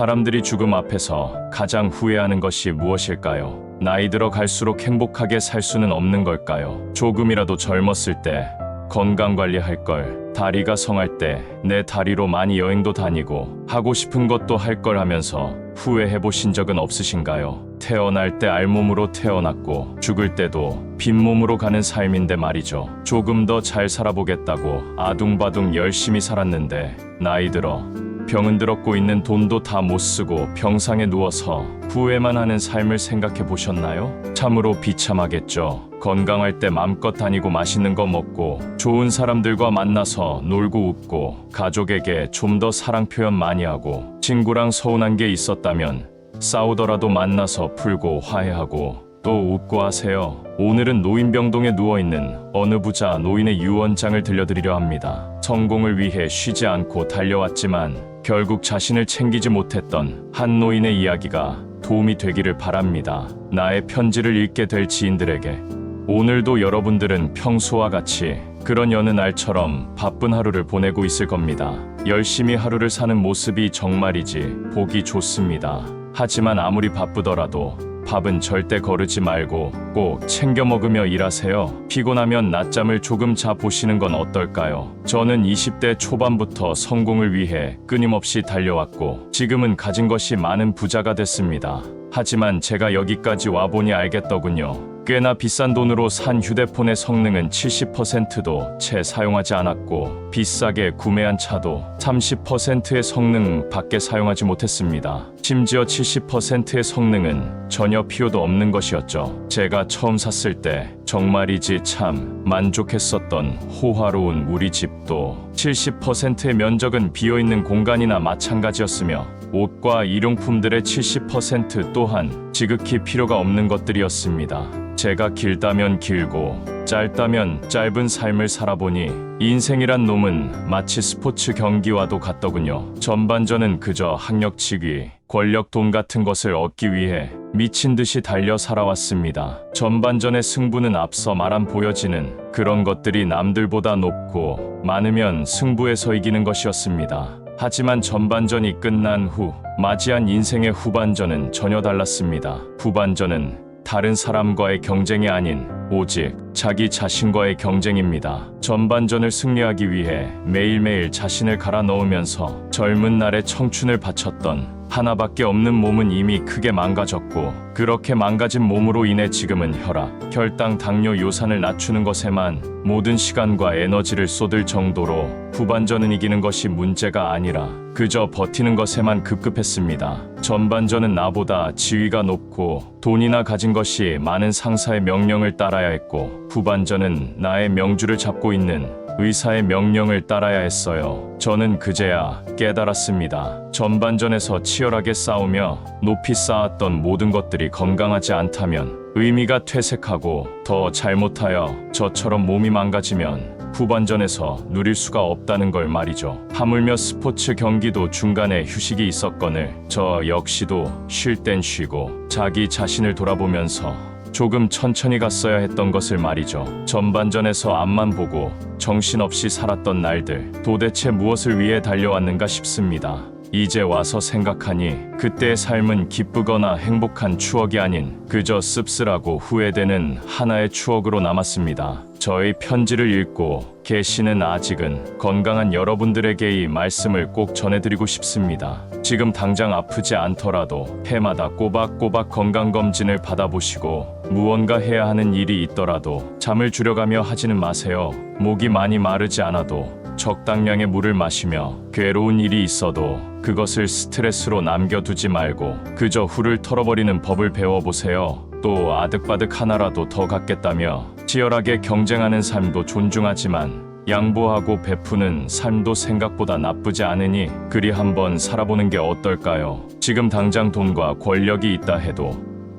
사람들이 죽음 앞에서 가장 후회하는 것이 무엇일까요? 나이 들어 갈수록 행복하게 살 수는 없는 걸까요? 조금이라도 젊었을 때 건강 관리할 걸, 다리가 성할 때 내 다리로 많이 여행도 다니고 하고 싶은 것도 할 걸 하면서 후회해 보신 적은 없으신가요? 태어날 때 알몸으로 태어났고 죽을 때도 빈몸으로 가는 삶인데 말이죠. 조금 더 잘 살아보겠다고 아둥바둥 열심히 살았는데 나이 들어 병은 들었고 있는 돈도 다 못 쓰고 병상에 누워서 후회만 하는 삶을 생각해 보셨나요? 참으로 비참하겠죠. 건강할 때 맘껏 다니고 맛있는 거 먹고 좋은 사람들과 만나서 놀고 웃고 가족에게 좀 더 사랑 표현 많이 하고 친구랑 서운한 게 있었다면 싸우더라도 만나서 풀고 화해하고 또 웃고 하세요. 오늘은 노인병동에 누워있는 어느 부자 노인의 유언장을 들려드리려 합니다. 성공을 위해 쉬지 않고 달려왔지만 결국 자신을 챙기지 못했던 한 노인의 이야기가 도움이 되기를 바랍니다. 나의 편지를 읽게 될 지인들에게 오늘도 여러분들은 평소와 같이 그런 여느 날처럼 바쁜 하루를 보내고 있을 겁니다. 열심히 하루를 사는 모습이 정말이지 보기 좋습니다. 하지만 아무리 바쁘더라도 밥은 절대 거르지 말고 꼭 챙겨 먹으며 일하세요. 피곤하면 낮잠을 조금 자 보시는 건 어떨까요? 저는 20대 초반부터 성공을 위해 끊임없이 달려왔고 지금은 가진 것이 많은 부자가 됐습니다. 하지만 제가 여기까지 와보니 알겠더군요. 꽤나 비싼 돈으로 산 휴대폰의 성능은 70%도 채 사용하지 않았고 비싸게 구매한 차도 30%의 성능 밖에 사용하지 못했습니다. 심지어 70%의 성능은 전혀 필요도 없는 것이었죠. 제가 처음 샀을 때 정말이지 참 만족했었던 호화로운 우리 집도 70%의 면적은 비어있는 공간이나 마찬가지였으며 옷과 일용품들의 70% 또한 지극히 필요가 없는 것들이었습니다. 제가 길다면 길고 짧다면 짧은 삶을 살아보니 인생이란 놈은 마치 스포츠 경기와도 같더군요. 전반전은 그저 학력치기, 권력, 돈 같은 것을 얻기 위해 미친 듯이 달려 살아왔습니다. 전반전의 승부는 앞서 말한 보여지는 그런 것들이 남들보다 높고 많으면 승부에서 이기는 것이었습니다. 하지만 전반전이 끝난 후 맞이한 인생의 후반전은 전혀 달랐습니다. 후반전은 다른 사람과의 경쟁이 아닌 오직 자기 자신과의 경쟁입니다. 전반전을 승리하기 위해 매일매일 자신을 갈아 넣으면서 젊은 날의 청춘을 바쳤던 하나밖에 없는 몸은 이미 크게 망가졌고 그렇게 망가진 몸으로 인해 지금은 혈압, 혈당, 당뇨 요산을 낮추는 것에만 모든 시간과 에너지를 쏟을 정도로 후반전은 이기는 것이 문제가 아니라 그저 버티는 것에만 급급했습니다. 전반전은 나보다 지위가 높고 돈이나 가진 것이 많은 상사의 명령을 따라야 했고 후반전은 나의 명주를 잡고 있는 의사의 명령을 따라야 했어요. 저는 그제야 깨달았습니다. 전반전에서 치열하게 싸우며 높이 쌓았던 모든 것들이 건강하지 않다면 의미가 퇴색하고 더 잘못하여 저처럼 몸이 망가지면 후반전에서 누릴 수가 없다는 걸 말이죠. 하물며 스포츠 경기도 중간에 휴식이 있었거늘 저 역시도 쉴 땐 쉬고 자기 자신을 돌아보면서 조금 천천히 갔어야 했던 것을 말이죠. 전반전에서 앞만 보고 정신없이 살았던 날들 도대체 무엇을 위해 달려왔는가 싶습니다. 이제 와서 생각하니 그때의 삶은 기쁘거나 행복한 추억이 아닌 그저 씁쓸하고 후회되는 하나의 추억으로 남았습니다. 저의 편지를 읽고 계시는 아직은 건강한 여러분들에게 이 말씀을 꼭 전해드리고 싶습니다. 지금 당장 아프지 않더라도 해마다 꼬박꼬박 건강검진을 받아보시고 무언가 해야 하는 일이 있더라도 잠을 줄여가며 하지는 마세요. 목이 많이 마르지 않아도 적당량의 물을 마시며 괴로운 일이 있어도 그것을 스트레스로 남겨두지 말고 그저 훌을 털어버리는 법을 배워보세요. 또 아득바득 하나라도 더 갖겠다며 치열하게 경쟁하는 삶도 존중하지만 양보하고 베푸는 삶도 생각보다 나쁘지 않으니 그리 한번 살아보는 게 어떨까요? 지금 당장 돈과 권력이 있다 해도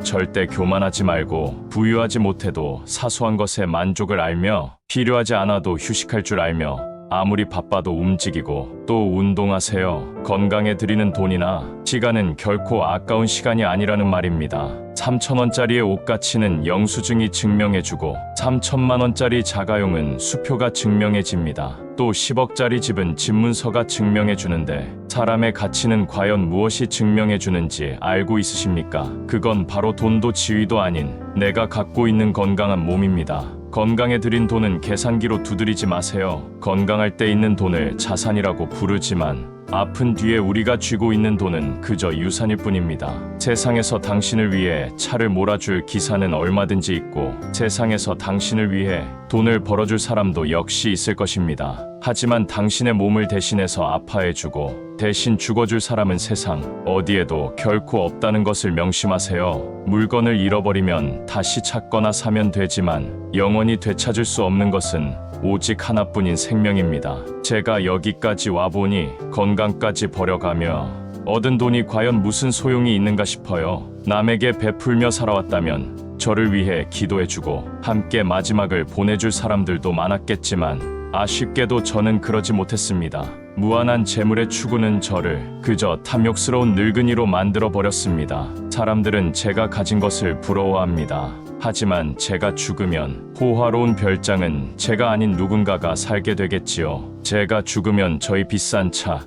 절대 교만하지 말고 부유하지 못해도 사소한 것에 만족을 알며 필요하지 않아도 휴식할 줄 알며 아무리 바빠도 움직이고 또 운동하세요. 건강에 들이는 돈이나 시간은 결코 아까운 시간이 아니라는 말입니다. 3,000원짜리의 옷 가치는 영수증이 증명해주고 3,000만원짜리 자가용은 수표가 증명해집니다. 또 10억짜리 집은 집문서가 증명해주는데 사람의 가치는 과연 무엇이 증명해주는지 알고 있으십니까? 그건 바로 돈도 지위도 아닌 내가 갖고 있는 건강한 몸입니다. 건강에 들인 돈은 계산기로 두드리지 마세요. 건강할 때 있는 돈을 자산이라고 부르지만 아픈 뒤에 우리가 쥐고 있는 돈은 그저 유산일 뿐입니다. 세상에서 당신을 위해 차를 몰아줄 기사는 얼마든지 있고 세상에서 당신을 위해 돈을 벌어줄 사람도 역시 있을 것입니다. 하지만 당신의 몸을 대신해서 아파해주고 대신 죽어줄 사람은 세상 어디에도 결코 없다는 것을 명심하세요. 물건을 잃어버리면 다시 찾거나 사면 되지만 영원히 되찾을 수 없는 것은 오직 하나뿐인 생명입니다. 제가 여기까지 와보니 건강까지 버려가며 얻은 돈이 과연 무슨 소용이 있는가 싶어요. 남에게 베풀며 살아왔다면 저를 위해 기도해주고 함께 마지막을 보내줄 사람들도 많았겠지만 아쉽게도 저는 그러지 못했습니다. 무한한 재물의 추구는 저를 그저 탐욕스러운 늙은이로 만들어버렸습니다. 사람들은 제가 가진 것을 부러워합니다. 하지만 제가 죽으면 호화로운 별장은 제가 아닌 누군가가 살게 되겠지요. 제가 죽으면 저희 비싼 차,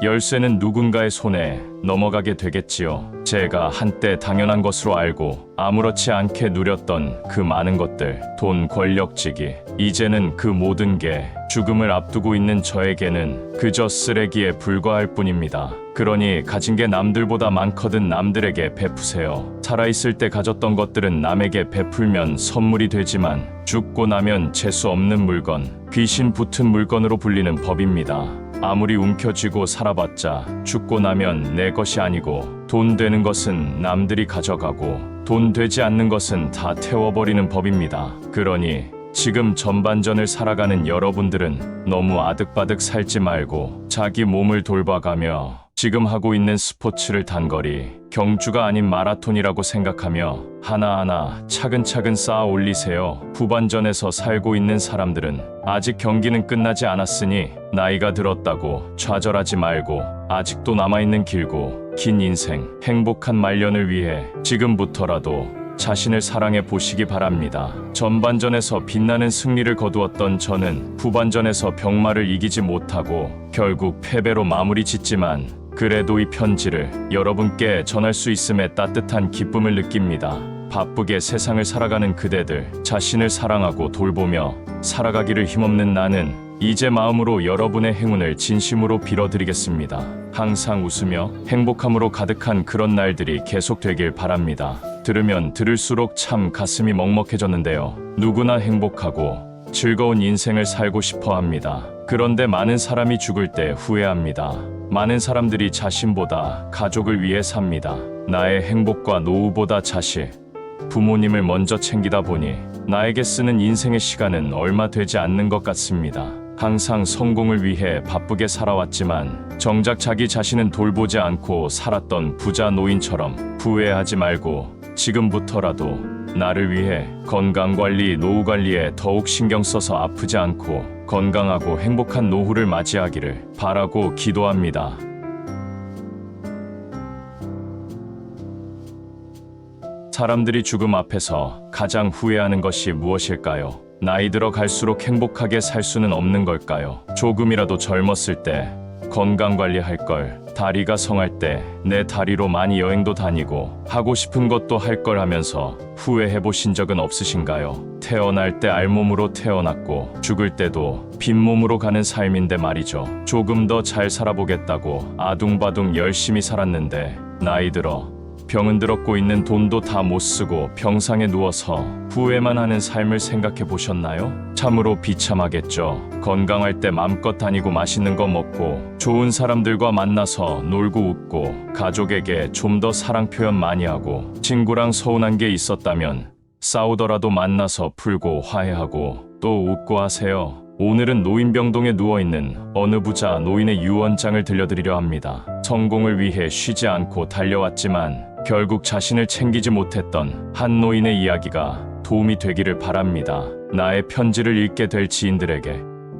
열쇠는 누군가의 손에 넘어가게 되겠지요. 제가 한때 당연한 것으로 알고 아무렇지 않게 누렸던 그 많은 것들, 돈, 권력, 직위, 이제는 그 모든 게 죽음을 앞두고 있는 저에게는 그저 쓰레기에 불과할 뿐입니다. 그러니 가진 게 남들보다 많거든 남들에게 베푸세요. 살아있을 때 가졌던 것들은 남에게 베풀면 선물이 되지만 죽고 나면 재수 없는 물건, 귀신 붙은 물건으로 불리는 법입니다. 아무리 움켜쥐고 살아봤자 죽고 나면 내 것이 아니고 돈 되는 것은 남들이 가져가고 돈 되지 않는 것은 다 태워버리는 법입니다. 그러니 지금 전반전을 살아가는 여러분들은 너무 아득바득 살지 말고 자기 몸을 돌봐가며 지금 하고 있는 스포츠를 단거리, 경주가 아닌 마라톤이라고 생각하며 하나하나 차근차근 쌓아 올리세요. 후반전에서 살고 있는 사람들은 아직 경기는 끝나지 않았으니 나이가 들었다고 좌절하지 말고 아직도 남아있는 길고 긴 인생, 행복한 말년을 위해 지금부터라도 자신을 사랑해 보시기 바랍니다. 전반전에서 빛나는 승리를 거두었던 저는 후반전에서 병마를 이기지 못하고 결국 패배로 마무리 짓지만 그래도 이 편지를 여러분께 전할 수 있음에 따뜻한 기쁨을 느낍니다. 바쁘게 세상을 살아가는 그대들, 자신을 사랑하고 돌보며 살아가기를 힘없는 나는 이제 마음으로 여러분의 행운을 진심으로 빌어드리겠습니다. 항상 웃으며 행복함으로 가득한 그런 날들이 계속되길 바랍니다. 들으면 들을수록 참 가슴이 먹먹해졌는데요. 누구나 행복하고 즐거운 인생을 살고 싶어 합니다. 그런데 많은 사람이 죽을 때 후회합니다. 많은 사람들이 자신보다 가족을 위해 삽니다. 나의 행복과 노후보다 자식, 부모님을 먼저 챙기다 보니 나에게 쓰는 인생의 시간은 얼마 되지 않는 것 같습니다. 항상 성공을 위해 바쁘게 살아왔지만 정작 자기 자신은 돌보지 않고 살았던 부자 노인처럼 후회하지 말고 지금부터라도 나를 위해 건강관리, 노후관리에 더욱 신경 써서 아프지 않고 건강하고 행복한 노후를 맞이하기를 바라고 기도합니다. 사람들이 죽음 앞에서 가장 후회하는 것이 무엇일까요? 나이 들어 갈수록 행복하게 살 수는 없는 걸까요? 조금이라도 젊었을 때 건강관리할 걸, 다리가 성할 때 내 다리로 많이 여행도 다니고 하고 싶은 것도 할 걸 하면서 후회해 보신 적은 없으신가요? 태어날 때 알몸으로 태어났고 죽을 때도 빈몸으로 가는 삶인데 말이죠. 조금 더 잘 살아보겠다고 아둥바둥 열심히 살았는데 나이 들어 병은 들었고 있는 돈도 다 못 쓰고 병상에 누워서 후회만 하는 삶을 생각해 보셨나요? 참으로 비참하겠죠. 건강할 때 맘껏 다니고 맛있는 거 먹고 좋은 사람들과 만나서 놀고 웃고 가족에게 좀 더 사랑 표현 많이 하고 친구랑 서운한 게 있었다면 싸우더라도 만나서 풀고 화해하고 또 웃고 하세요. 오늘은 노인병동에 누워있는 어느 부자 노인의 유언장을 들려드리려 합니다. 성공을 위해 쉬지 않고 달려왔지만 결국 자신을 챙기지 못했던 한 노인의 이야기가 도움이 되기를 바랍니다. 나의 편지를 읽게 될 지인들에게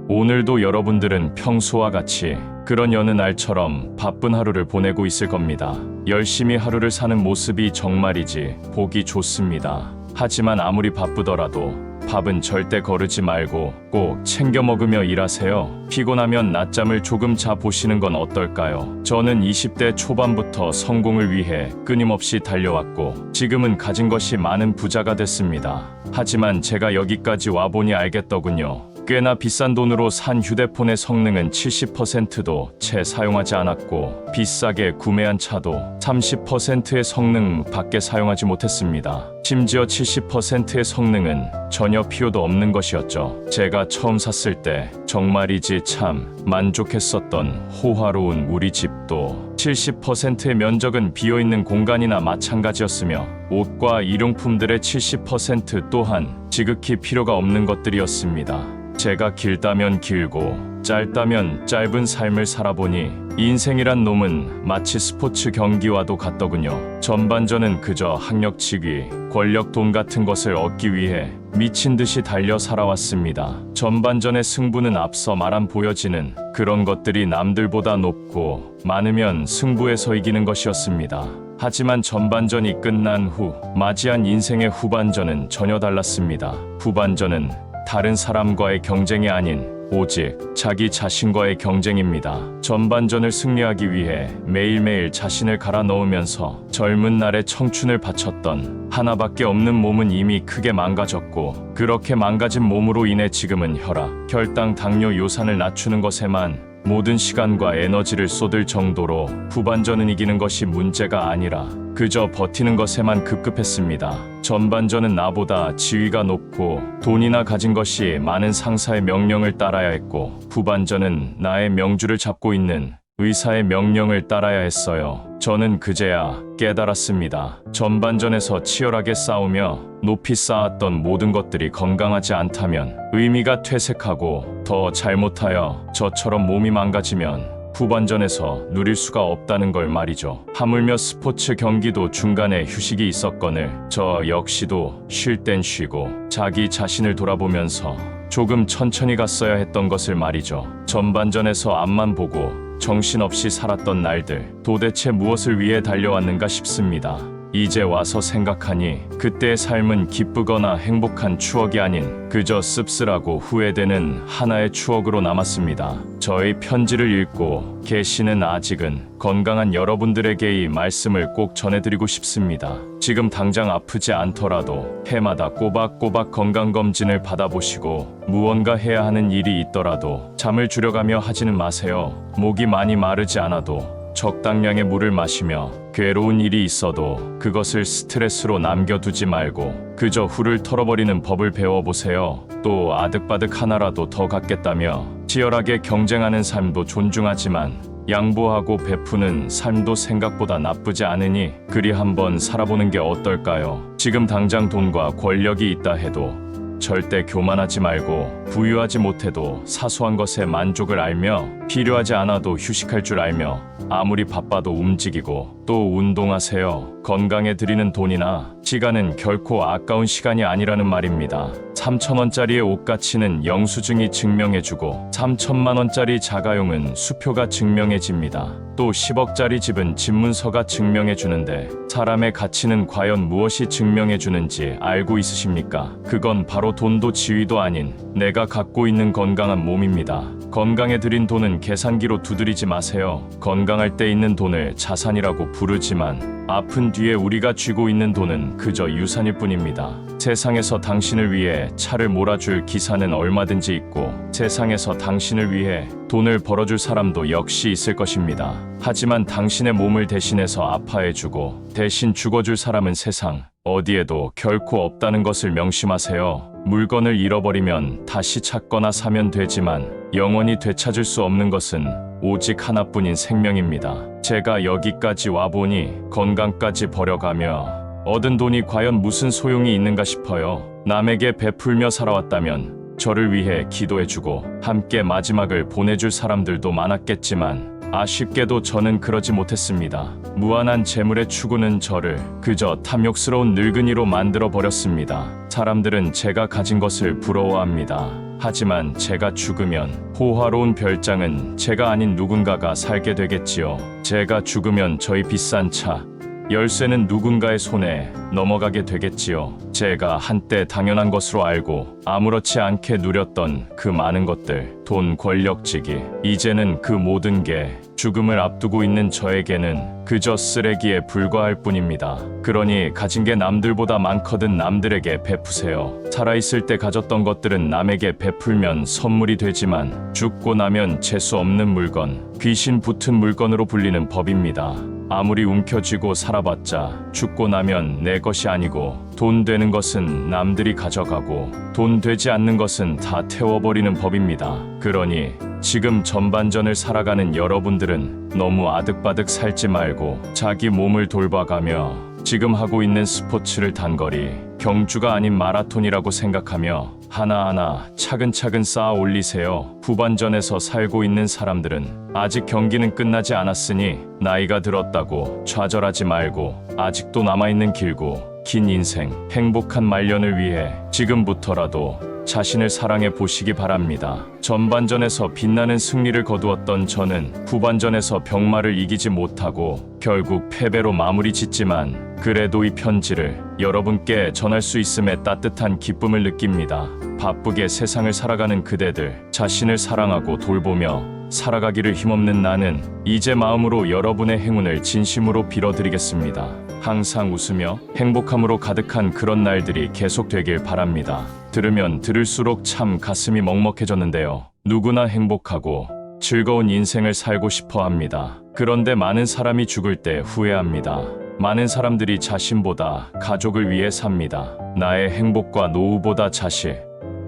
오늘도 여러분들은 평소와 같이 그런 여느 날처럼 바쁜 하루를 보내고 있을 겁니다. 열심히 하루를 사는 모습이 정말이지 보기 좋습니다. 하지만 아무리 바쁘더라도 밥은 절대 거르지 말고 꼭 챙겨 먹으며 일하세요. 피곤하면 낮잠을 조금 자 보시는 건 어떨까요? 저는 20대 초반부터 성공을 위해 끊임없이 달려왔고 지금은 가진 것이 많은 부자가 됐습니다. 하지만 제가 여기까지 와보니 알겠더군요. 꽤나 비싼 돈으로 산 휴대폰의 성능은 70%도 채 사용하지 않았고 비싸게 구매한 차도 30%의 성능 밖에 사용하지 못했습니다. 심지어 70%의 성능은 전혀 필요도 없는 것이었죠. 제가 처음 샀을 때 정말이지 참 만족했었던 호화로운 우리 집도 70%의 면적은 비어있는 공간이나 마찬가지였으며 옷과 일용품들의 70% 또한 지극히 필요가 없는 것들이었습니다. 제가 길다면 길고 짧다면 짧은 삶을 살아보니 인생이란 놈은 마치 스포츠 경기와도 같더군요. 전반전은 그저 학력 직위, 권력, 돈 같은 것을 얻기 위해 미친 듯이 달려 살아왔습니다. 전반전의 승부는 앞서 말한 보여지는 그런 것들이 남들보다 높고 많으면 승부에서 이기는 것이었습니다. 하지만 전반전이 끝난 후 맞이한 인생의 후반전은 전혀 달랐습니다. 후반전은 다른 사람과의 경쟁이 아닌 오직 자기 자신과의 경쟁입니다. 전반전을 승리하기 위해 매일매일 자신을 갈아 넣으면서 젊은 날의 청춘을 바쳤던 하나밖에 없는 몸은 이미 크게 망가졌고 그렇게 망가진 몸으로 인해 지금은 혈압, 혈당, 당뇨, 요산을 낮추는 것에만 모든 시간과 에너지를 쏟을 정도로 후반전은 이기는 것이 문제가 아니라 그저 버티는 것에만 급급했습니다. 전반전은 나보다 지위가 높고 돈이나 가진 것이 많은 상사의 명령을 따라야 했고 후반전은 나의 명주를 잡고 있는 의사의 명령을 따라야 했어요. 저는 그제야 깨달았습니다. 전반전에서 치열하게 싸우며 높이 쌓았던 모든 것들이 건강하지 않다면 의미가 퇴색하고 더 잘못하여 저처럼 몸이 망가지면 후반전에서 누릴 수가 없다는 걸 말이죠. 하물며 스포츠 경기도 중간에 휴식이 있었거늘 저 역시도 쉴 땐 쉬고 자기 자신을 돌아보면서 조금 천천히 갔어야 했던 것을 말이죠. 전반전에서 앞만 보고 정신없이 살았던 날들 도대체 무엇을 위해 달려왔는가 싶습니다. 이제 와서 생각하니 그때의 삶은 기쁘거나 행복한 추억이 아닌 그저 씁쓸하고 후회되는 하나의 추억으로 남았습니다. 저의 편지를 읽고 계시는 아직은 건강한 여러분들에게 이 말씀을 꼭 전해드리고 싶습니다. 지금 당장 아프지 않더라도 해마다 꼬박꼬박 건강검진을 받아보시고 무언가 해야 하는 일이 있더라도 잠을 줄여가며 하지는 마세요. 목이 많이 마르지 않아도 적당량의 물을 마시며 괴로운 일이 있어도 그것을 스트레스로 남겨두지 말고 그저 훌을 털어버리는 법을 배워보세요. 또 아득바득 하나라도 더 갖겠다며 치열하게 경쟁하는 삶도 존중하지만 양보하고 베푸는 삶도 생각보다 나쁘지 않으니 그리 한번 살아보는 게 어떨까요? 지금 당장 돈과 권력이 있다 해도 절대 교만하지 말고 부유하지 못해도 사소한 것에 만족을 알며 필요하지 않아도 휴식할 줄 알며 아무리 바빠도 움직이고 또 운동하세요. 건강에 들이는 돈이나 시간은 결코 아까운 시간이 아니라는 말입니다. 3,000원짜리의 옷 가치는 영수증이 증명해주고 3,000만원짜리 자가용은 수표가 증명해집니다. 또 10억짜리 집은 집문서가 증명해주는데 사람의 가치는 과연 무엇이 증명해주는지 알고 있으십니까? 그건 바로 돈도 지위도 아닌 내가 갖고 있는 건강한 몸입니다. 건강에 들인 돈은 계산기로 두드리지 마세요. 건강할 때 있는 돈을 자산이라고 부르지만 아픈 뒤에 우리가 쥐고 있는 돈은 그저 유산일 뿐입니다. 세상에서 당신을 위해 차를 몰아줄 기사는 얼마든지 있고 세상에서 당신을 위해 돈을 벌어줄 사람도 역시 있을 것입니다. 하지만 당신의 몸을 대신해서 아파해주고 대신 죽어줄 사람은 세상 어디에도 결코 없다는 것을 명심하세요. 물건을 잃어버리면 다시 찾거나 사면 되지만 영원히 되찾을 수 없는 것은 오직 하나뿐인 생명입니다. 제가 여기까지 와보니 건강까지 버려가며 얻은 돈이 과연 무슨 소용이 있는가 싶어요. 남에게 베풀며 살아왔다면 저를 위해 기도해주고 함께 마지막을 보내줄 사람들도 많았겠지만 아쉽게도 저는 그러지 못했습니다. 무한한 재물의 추구는 저를 그저 탐욕스러운 늙은이로 만들어 버렸습니다. 사람들은 제가 가진 것을 부러워합니다. 하지만 제가 죽으면 호화로운 별장은 제가 아닌 누군가가 살게 되겠지요. 제가 죽으면 저희 비싼 차, 열쇠는 누군가의 손에 넘어가게 되겠지요. 제가 한때 당연한 것으로 알고 아무렇지 않게 누렸던 그 많은 것들, 돈, 권력, 직위, 이제는 그 모든 게 죽음을 앞두고 있는 저에게는 그저 쓰레기에 불과할 뿐입니다. 그러니 가진 게 남들보다 많거든 남들에게 베푸세요. 살아있을 때 가졌던 것들은 남에게 베풀면 선물이 되지만 죽고 나면 재수 없는 물건, 귀신 붙은 물건으로 불리는 법입니다. 아무리 움켜쥐고 살아봤자 죽고 나면 내 것이 아니고 돈 되는 것은 남들이 가져가고 돈 되지 않는 것은 다 태워버리는 법입니다. 그러니 지금 전반전을 살아가는 여러분들은 너무 아득바득 살지 말고 자기 몸을 돌봐가며 지금 하고 있는 스포츠를 단거리, 경주가 아닌 마라톤이라고 생각하며 하나하나 차근차근 쌓아 올리세요. 후반전에서 살고 있는 사람들은 아직 경기는 끝나지 않았으니 나이가 들었다고 좌절하지 말고 아직도 남아있는 길고 긴 인생, 행복한 말년을 위해 지금부터라도 자신을 사랑해 보시기 바랍니다. 전반전에서 빛나는 승리를 거두었던 저는 후반전에서 병마를 이기지 못하고 결국 패배로 마무리 짓지만 그래도 이 편지를 여러분께 전할 수 있음에 따뜻한 기쁨을 느낍니다. 바쁘게 세상을 살아가는 그대들, 자신을 사랑하고 돌보며 살아가기를 힘없는 나는 이제 마음으로 여러분의 행운을 진심으로 빌어드리겠습니다. 항상 웃으며 행복함으로 가득한 그런 날들이 계속되길 바랍니다. 들으면 들을수록 참 가슴이 먹먹해졌는데요. 누구나 행복하고 즐거운 인생을 살고 싶어 합니다. 그런데 많은 사람이 죽을 때 후회합니다. 많은 사람들이 자신보다 가족을 위해 삽니다. 나의 행복과 노후보다 자식,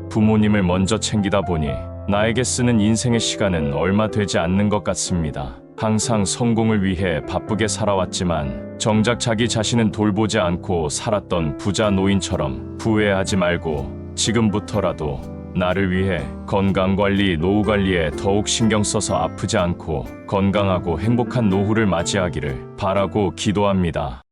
부모님을 먼저 챙기다 보니 나에게 쓰는 인생의 시간은 얼마 되지 않는 것 같습니다. 항상 성공을 위해 바쁘게 살아왔지만 정작 자기 자신은 돌보지 않고 살았던 부자 노인처럼 후회하지 말고 지금부터라도 나를 위해 건강관리, 노후관리에 더욱 신경 써서 아프지 않고 건강하고 행복한 노후를 맞이하기를 바라고 기도합니다.